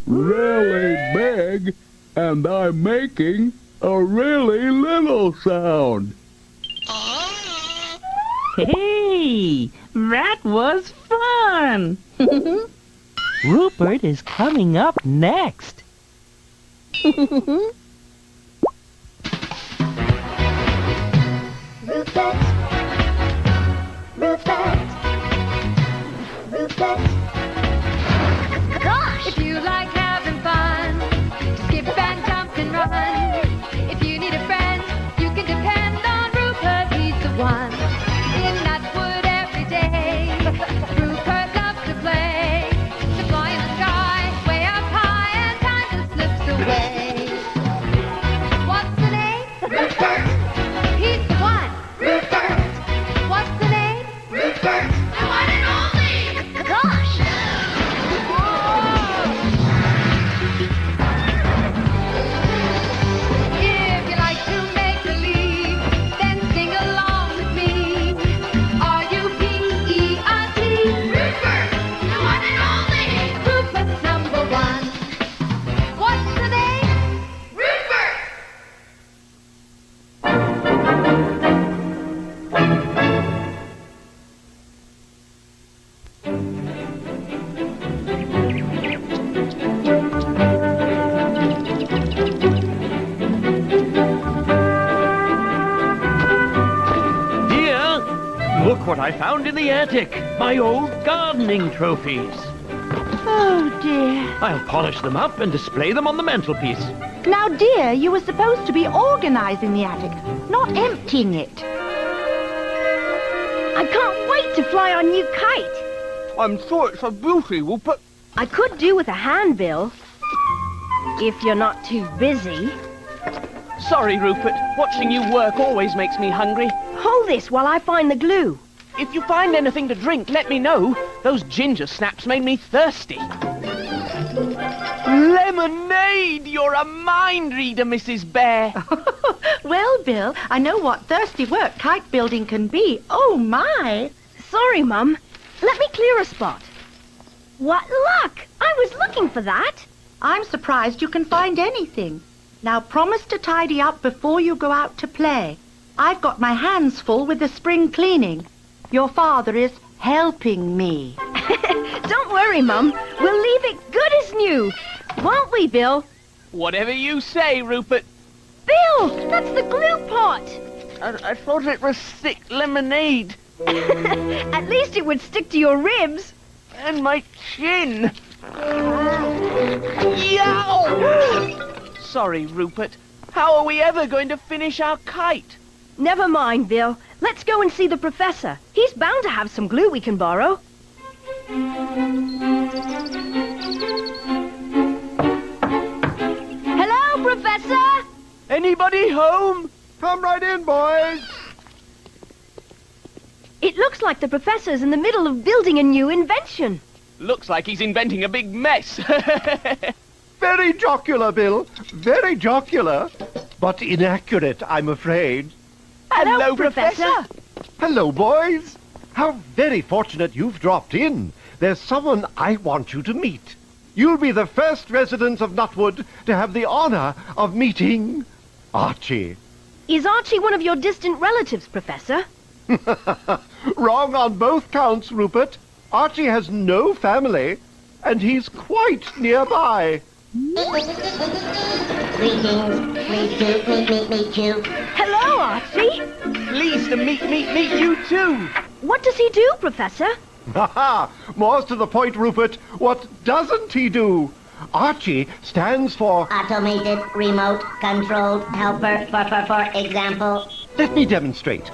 really big, and I'm making a really little sound. Hey, that was fun! Rupert is coming up next. Rupert, Rupert, Rupert. Gosh! If you like having fun, skip and jump and run. If you need a friend, you can depend on Rupert, he's the one. In Nutwood every day, Rupert loves to play. To fly in the sky, way up high, and time just slips away. What's the name? Rupert, He's the one. Rupert, What's the name? Rupert. The one and only. Gosh! If you like to make believe, then sing along with me. R-U-P-E-R-T. Rupert, the one and only. Rupert's number one. What's the name? Rupert. Dear, look what I found in the attic. My old gardening trophies. Oh, dear. I'll polish them up and display them on the mantelpiece. Now, dear, you were supposed to be organizing the attic, not emptying it. I can't wait to fly our new kite. I'm sure it's a beauty, Rupert. I could do with a hand, Bill. If you're not too busy. Sorry, Rupert. Watching you work always makes me hungry. Hold this while I find the glue. If you find anything to drink, let me know. Those ginger snaps made me thirsty. Lemonade! You're a mind reader, Mrs. Bear. Well, Bill, I know what thirsty work kite building can be. Oh, my. Sorry, Mum. Let me clear a spot. What luck! I was looking for that. I'm surprised you can find anything. Now, promise to tidy up before you go out to play. I've got my hands full with the spring cleaning. Your father is helping me. Don't worry, Mum. We'll leave it good as new. Won't we, Bill? Whatever you say, Rupert. Bill, that's the glue pot. I thought it was thick lemonade. At least it would stick to your ribs. And my chin. Yow! Sorry, Rupert. How are we ever going to finish our kite? Never mind, Bill. Let's go and see the professor. He's bound to have some glue we can borrow. Hello, Professor! Anybody home? Come right in, boys. It looks like the professor's in the middle of building a new invention. Looks like he's inventing a big mess. Very jocular, Bill. Very jocular. But inaccurate, I'm afraid. Hello, Professor. Hello, boys. How very fortunate you've dropped in. There's someone I want you to meet. You'll be the first resident of Nutwood to have the honor of meeting Archie. Is Archie one of your distant relatives, Professor? Wrong on both counts, Rupert. Archie has no family, and he's quite nearby. Greetings. Pleased to meet you. Hello, Archie. Pleased to meet you too. What does he do, Professor? Ha! More to the point, Rupert. What doesn't he do? Archie stands for... Automated, remote, controlled, helper, for example. Let me demonstrate.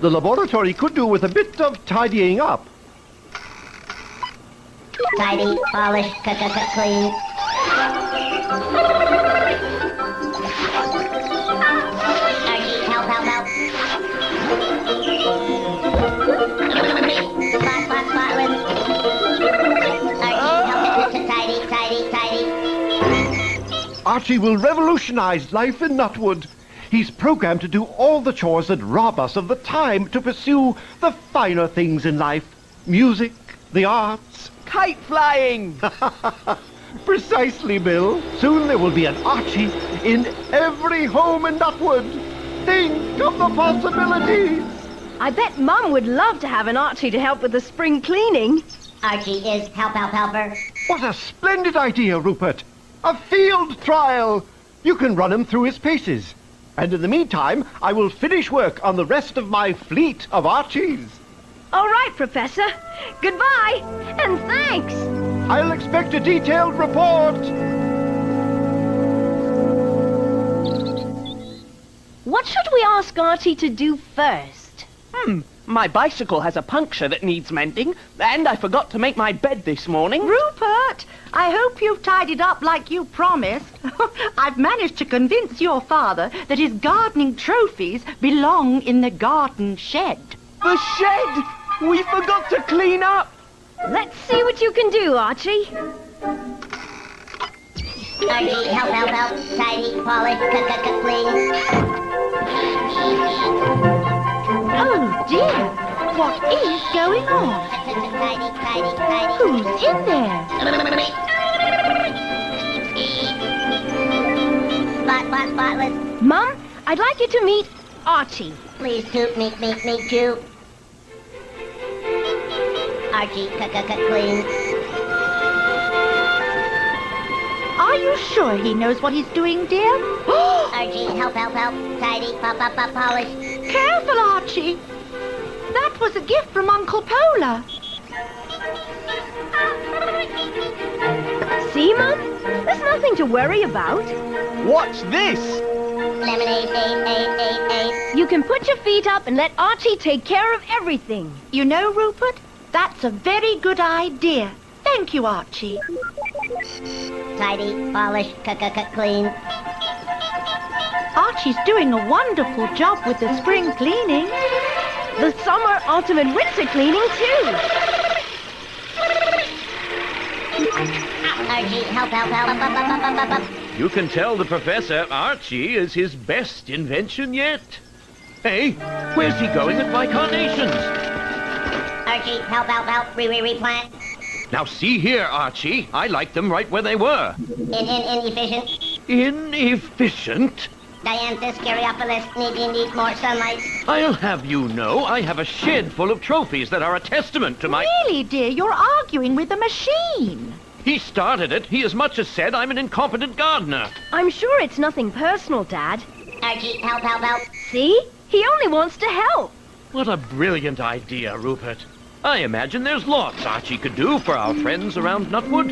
The laboratory could do with a bit of tidying up. Tidy, polish, clean. Archie, help. Spot, Archie, help, tidy. Archie will revolutionize life in Nutwood. He's programmed to do all the chores that rob us of the time to pursue the finer things in life. Music, the arts, kite flying. Precisely, Bill. Soon there will be an Archie in every home in Nutwood. Think of the possibilities. I bet Mum would love to have an Archie to help with the spring cleaning. Archie is helper. What a splendid idea, Rupert. A field trial. You can run him through his paces. And in the meantime, I will finish work on the rest of my fleet of Archies. All right, Professor. Goodbye, and thanks. I'll expect a detailed report. What should we ask Archie to do first? My bicycle has a puncture that needs mending, and I forgot to make my bed this morning. Rupert, I hope you've tidied up like you promised. I've managed to convince your father that his gardening trophies belong in the garden shed. The shed! We forgot to clean up. Let's see what you can do, Archie. Archie, help. Tidy, polish, clean. Oh, dear. What is going on? Tidy. Who's in there? Spotless. Mum, I'd like you to meet Archie. Please, Toot, meet you. Archie, clean. Are you sure he knows what he's doing, dear? Archie, help. Tidy, polish. Careful, Archie. That was a gift from Uncle Polar. See, Mum? There's nothing to worry about. What's this? Lemonade, eight. You can put your feet up and let Archie take care of everything. You know, Rupert, that's a very good idea. Thank you, Archie. Tidy, polish, clean. Archie's doing a wonderful job with the spring cleaning. The summer, autumn, and winter cleaning, too. Archie, help. You can tell the Professor Archie is his best invention yet. Hey, where's he going with my carnations? Archie, help. Replant. Now see here, Archie. I like them right where they were. Inefficient. Inefficient? Dianthus, Caryophyllus, need more sunlight. I'll have you know I have a shed full of trophies that are a testament to my... Really, dear, you're arguing with the machine. He started it. He as much as said I'm an incompetent gardener. I'm sure it's nothing personal, Dad. Archie, help. See? He only wants to help. What a brilliant idea, Rupert. I imagine there's lots Archie could do for our friends around Nutwood.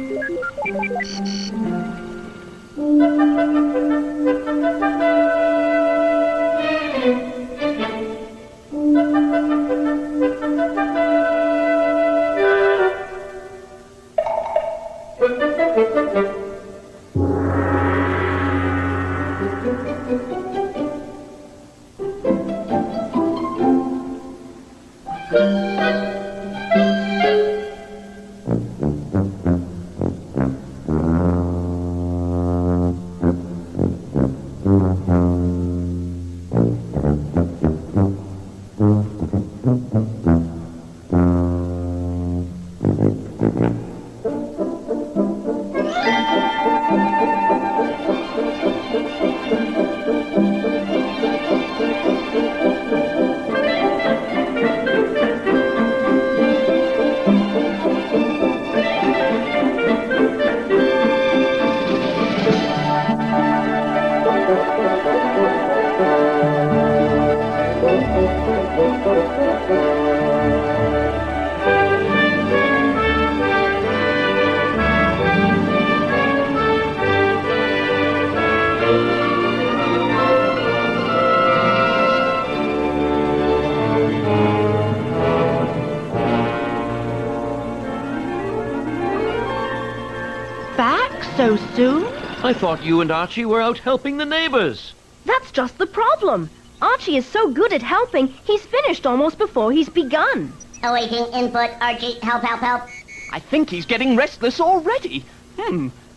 So soon? I thought you and Archie were out helping the neighbors. That's just the problem. Archie is so good at helping, he's finished almost before he's begun. Awaiting input. Archie, help. I think he's getting restless already.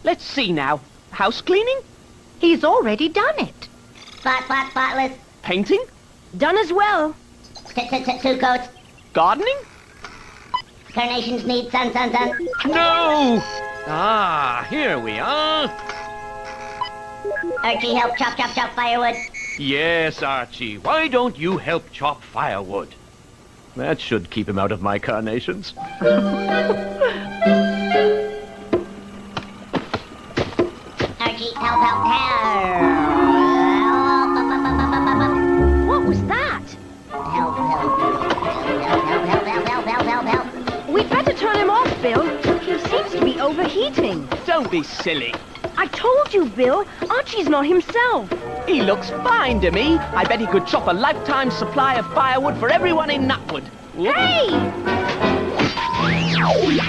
Let's see now. House cleaning? He's already done it. Spotless. Painting? Done as well. 2 coats. Gardening? Carnations need sun. No! Ah, here we are. Archie, help chop firewood. Yes, Archie. Why don't you help chop firewood? That should keep him out of my carnations. Archie, help. What was that? Help. We'd better turn him off, Bill. He seems to be overheating. Don't be silly. I told you, Bill. Archie's not himself. He looks fine to me. I bet he could chop a lifetime supply of firewood for everyone in Nutwood. Hey! Wood.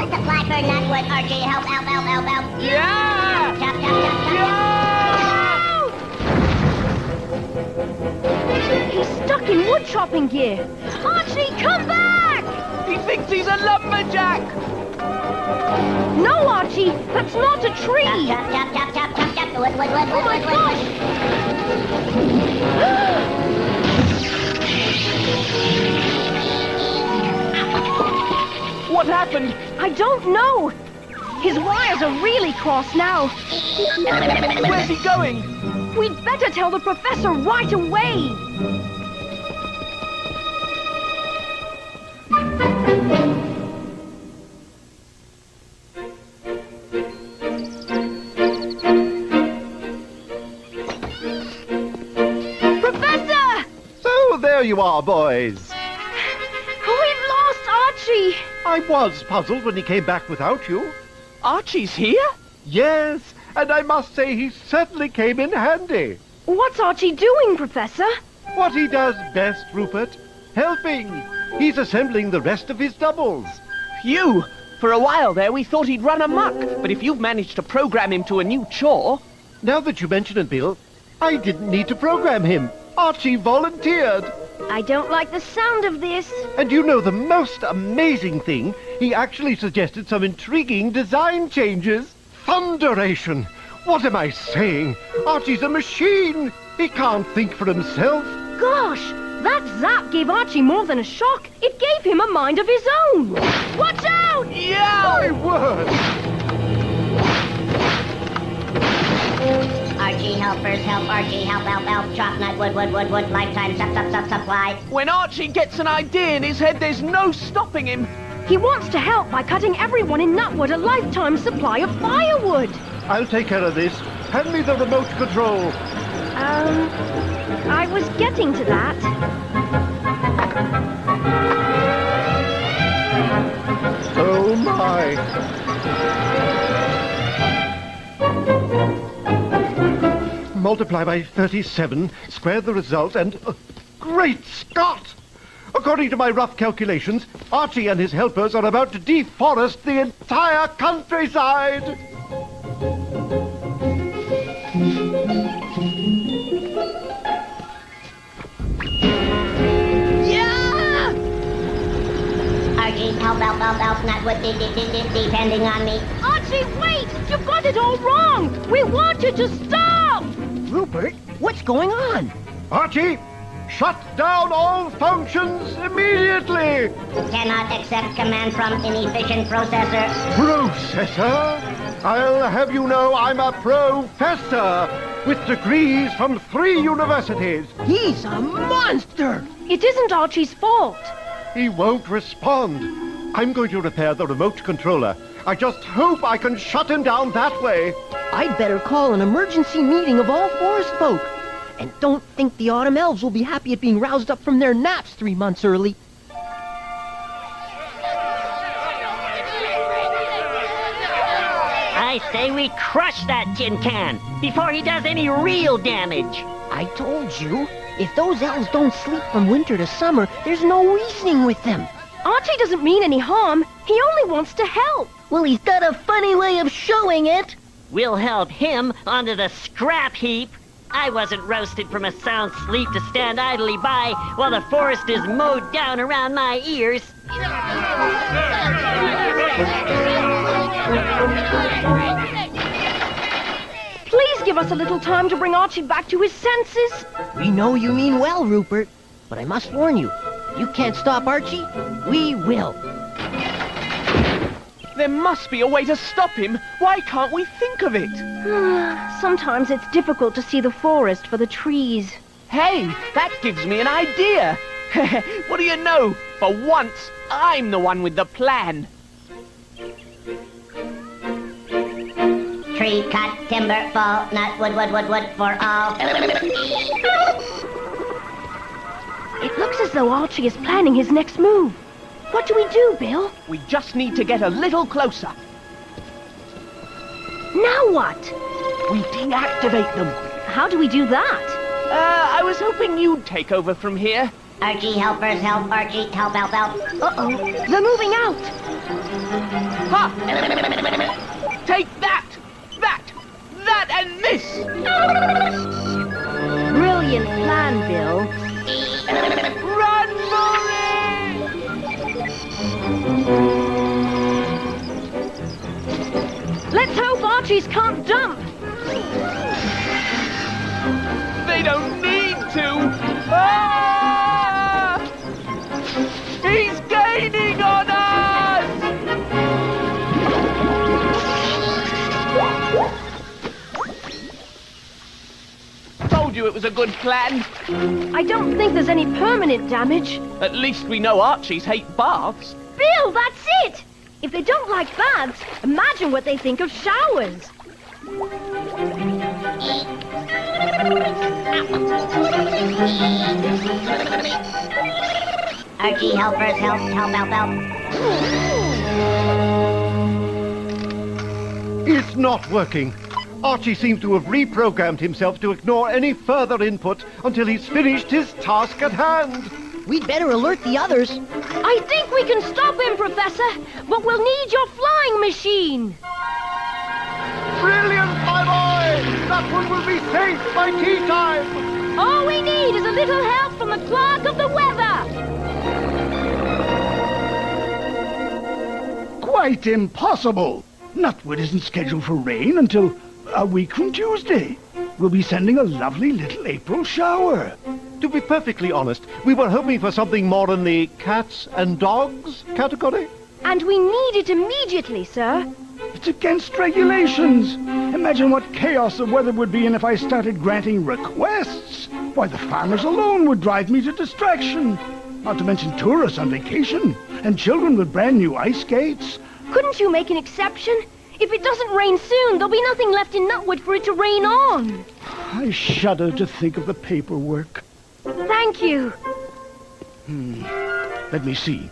Supply for Nutwood. Archie, help. Yeah! Chop. He's stuck in wood chopping gear. Archie, come back! He thinks he's a lumberjack! No, Archie, that's not a tree. Chop. Wood. Oh my gosh! What happened? I don't know. His wires are really crossed now. Where's he going? We'd better tell the professor right away. Professor! So there you are, boys. We've lost Archie. I was puzzled when he came back without you. Archie's here? Yes, and I must say he certainly came in handy. What's Archie doing, Professor? What he does best, Rupert, helping. He's assembling the rest of his doubles. Phew! For a while there we thought he'd run amok, but if you've managed to program him to a new chore... Now that you mention it, Bill, I didn't need to program him. Archie volunteered. I don't like the sound of this. And you know the most amazing thing? He actually suggested some intriguing design changes. Thunderation! What am I saying? Archie's a machine! He can't think for himself. Gosh, that zap gave Archie more than a shock. It gave him a mind of his own. Watch out! My word! Archie, helpers, help. Archie, help. Chop wood. Lifetime supply. When Archie gets an idea in his head, there's no stopping him. He wants to help by cutting everyone in Nutwood a lifetime supply of firewood. I'll take care of this. Hand me the remote control. I was getting to that. Oh, my. Multiply by 37, square the result, and... Great Scott! According to my rough calculations, Archie and his helpers are about to deforest the entire countryside! Yeah! Archie, help. Nutwood, depending on me. Archie, wait! You've got it all wrong! We want you to stop! Rupert, what's going on? Archie, shut down all functions immediately! Cannot accept command from inefficient processor. Processor? I'll have you know I'm a professor with degrees from 3 universities. He's a monster! It isn't Archie's fault. He won't respond. I'm going to repair the remote controller. I just hope I can shut him down that way. I'd better call an emergency meeting of all forest folk. And don't think the autumn elves will be happy at being roused up from their naps 3 months early. I say we crush that tin can before he does any real damage. I told you, if those elves don't sleep from winter to summer, there's no reasoning with them. Archie doesn't mean any harm. He only wants to help. Well, he's got a funny way of showing it. We'll help him onto the scrap heap. I wasn't roasted from a sound sleep to stand idly by while the forest is mowed down around my ears. Please give us a little time to bring Archie back to his senses? We know you mean well, Rupert. But I must warn you, if you can't stop Archie, we will. There must be a way to stop him. Why can't we think of it? Sometimes it's difficult to see the forest for the trees. Hey, that gives me an idea. What do you know? For once, I'm the one with the plan. Tree cut, timber fall, nut, wood, wood, wood, wood for all. It looks as though Archie is planning his next move. What do we do, Bill? We just need to get a little closer. Now what? We deactivate them. How do we do that? I was hoping you'd take over from here. Archie, helpers, help, Archie, help, help, help. Uh-oh, they're moving out. Ha! Take that! That and this! Brilliant plan, Bill. Run for it! Let's hope Archie's can't jump. They don't need to! Ah! He's gaining on us! Told you it was a good plan. I don't think there's any permanent damage. At least we know Archies hate baths. Bill, that's it! If they don't like baths, imagine what they think of showers. Archie, helpers, help, help, help, help. It's not working. Archie seems to have reprogrammed himself to ignore any further input until he's finished his task at hand. We'd better alert the others. I think we can stop him, Professor, but we'll need your flying machine. Brilliant, my boy! That one will be safe by tea time! All we need is a little help from the clerk of the weather. Quite impossible. Nutwood isn't scheduled for rain until a week from Tuesday. We'll be sending a lovely little April shower. To be perfectly honest, we were hoping for something more in the cats and dogs category. And we need it immediately, sir. It's against regulations. Imagine what chaos the weather would be in if I started granting requests. Why, the farmers alone would drive me to distraction. Not to mention tourists on vacation and children with brand new ice skates. Couldn't you make an exception? If it doesn't rain soon, there'll be nothing left in Nutwood for it to rain on. I shudder to think of the paperwork. Thank you. Let me see.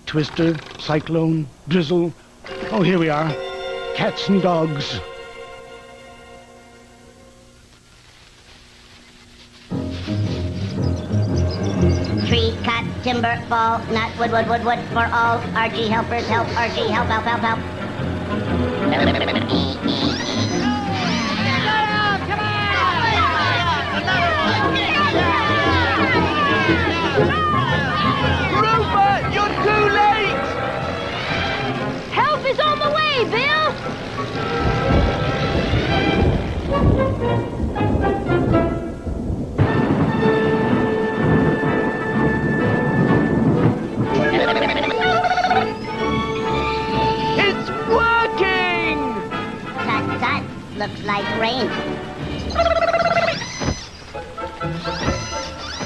Twister, cyclone, drizzle. Oh, here we are. Cats and dogs. Tree cut, timber fall, nut, wood, wood, wood, wood for all. Archie, helpers, help, Archie, help, help, help, help. Rupert, you're too late! Help is on the way, Bill! It's working! Tut, tut, looks like rain.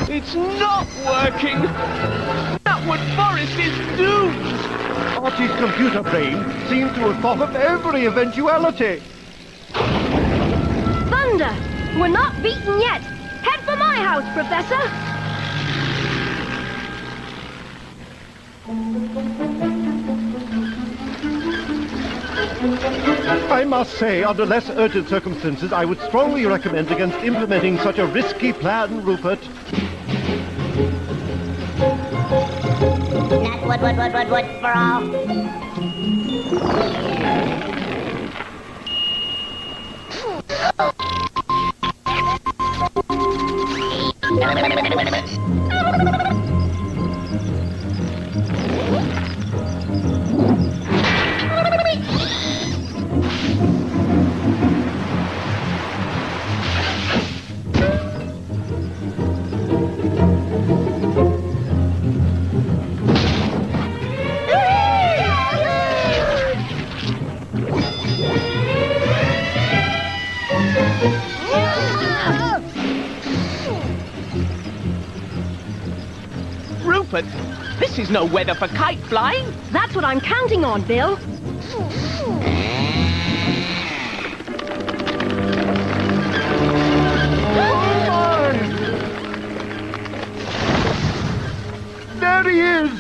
It's not working! Nutwood Forest is doomed! Archie's computer brain seems to have thought of every eventuality. Thunder! We're not beaten yet. Head for my house, Professor. I must say, under less urgent circumstances, I would strongly recommend against implementing such a risky plan, Rupert. Nut, wood, wood, wood, wood, wood for all. Rupert, this is no weather for kite flying. That's what I'm counting on, Bill. There he is!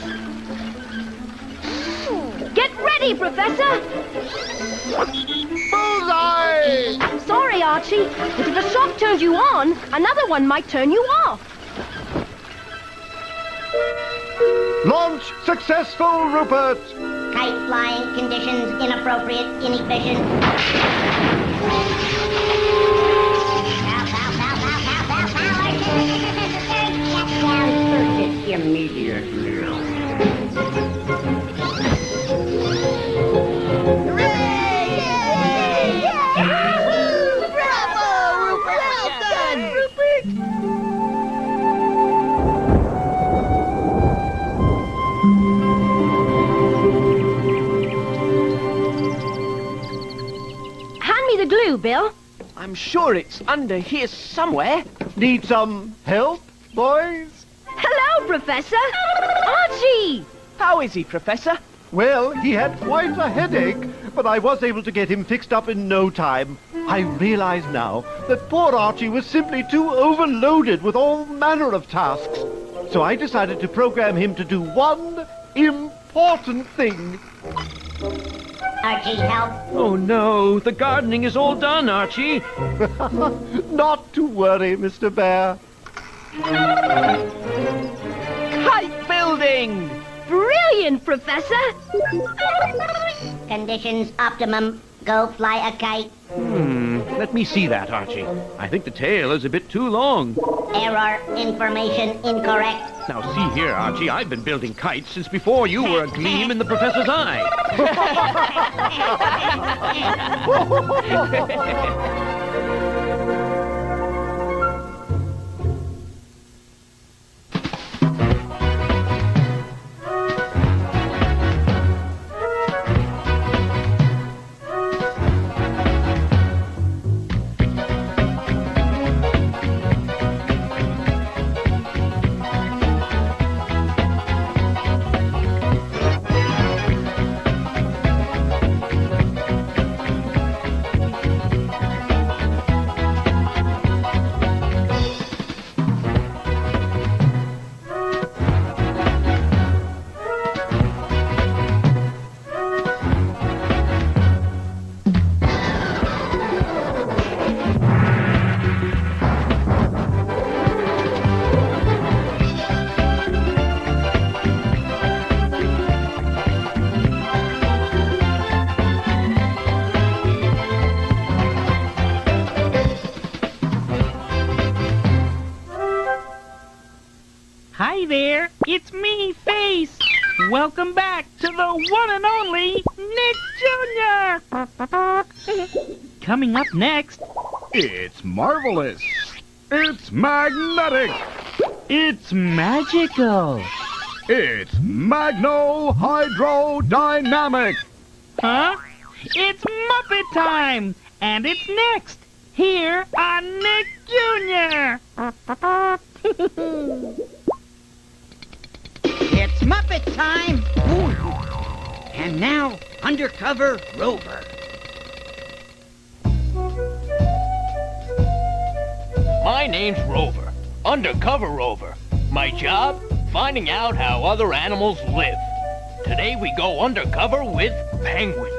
Get ready, Professor! Bullseye! Sorry, Archie, but if a shock turns you on, another one might turn you off. Launch successful, Rupert! Kite flying conditions inappropriate, inefficient. Immediately. Hand me the glue, Bill. I'm sure it's under here somewhere. Need some help, boys? Hello, Professor! Archie! How is he, Professor? Well, he had quite a headache, but I was able to get him fixed up in no time. I realize now that poor Archie was simply too overloaded with all manner of tasks. So I decided to program him to do one important thing. Archie, help. Oh no, the gardening is all done, Archie. Not to worry, Mr. Bear. Kite building! Brilliant, Professor! Conditions optimum. Go fly a kite. Let me see that, Archie. I think the tail is a bit too long. Error. Information incorrect. Now see here, Archie, I've been building kites since before you were a gleam in the professor's eye. Hi there, it's me, Face. Welcome back to the one and only Nick Jr. Coming up next, It's marvelous. It's magnetic. it's magical. It's magno-hydrodynamic. Huh? It's Muppet time, and it's next here on Nick Jr. It's Muppet time! Ooh. And now, Undercover Rover. My name's Rover, Undercover Rover. My job? Finding out how other animals live. Today we go undercover with penguins.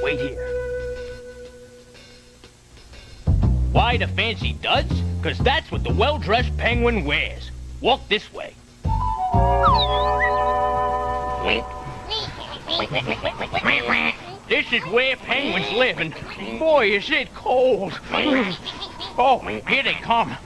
Wait here. Why the fancy duds? 'Cause that's what the well-dressed penguin wears. Walk this way. This is where penguins live, and boy, is it cold. Oh, here they come.